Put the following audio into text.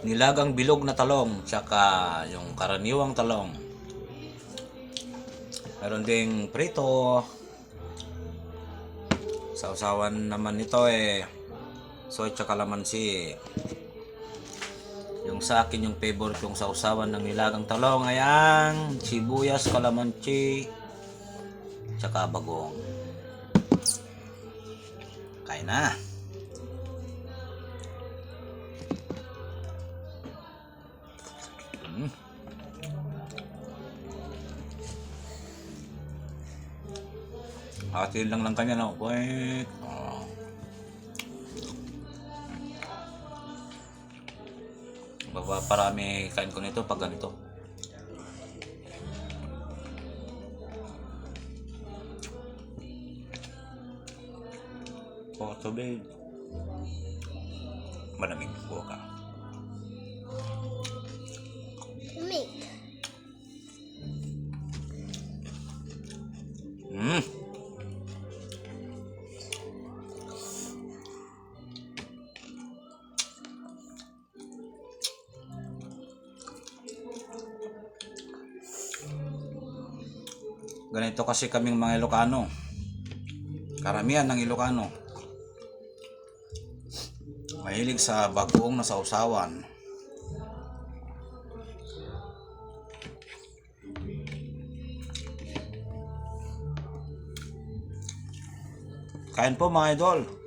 nilagang bilog na talong, tsaka yung karaniwang talong. Meron ding prito. Sausawan naman nito soy tsaka kalamansi. Yung sa akin yung favorite kong sausawan ng nilagang talong ay ang sibuyas, kalamansi, tsaka bagong. Kain na. Atin lang kanya na. Wait. Parami kain ko nito pag ganito. O tubig. Malamig po ka. Milk. Ganito kasi kaming mga Ilocano. Karamihan ng Ilocano mahilig sa bagoong na sausawan. Kain po mga idol.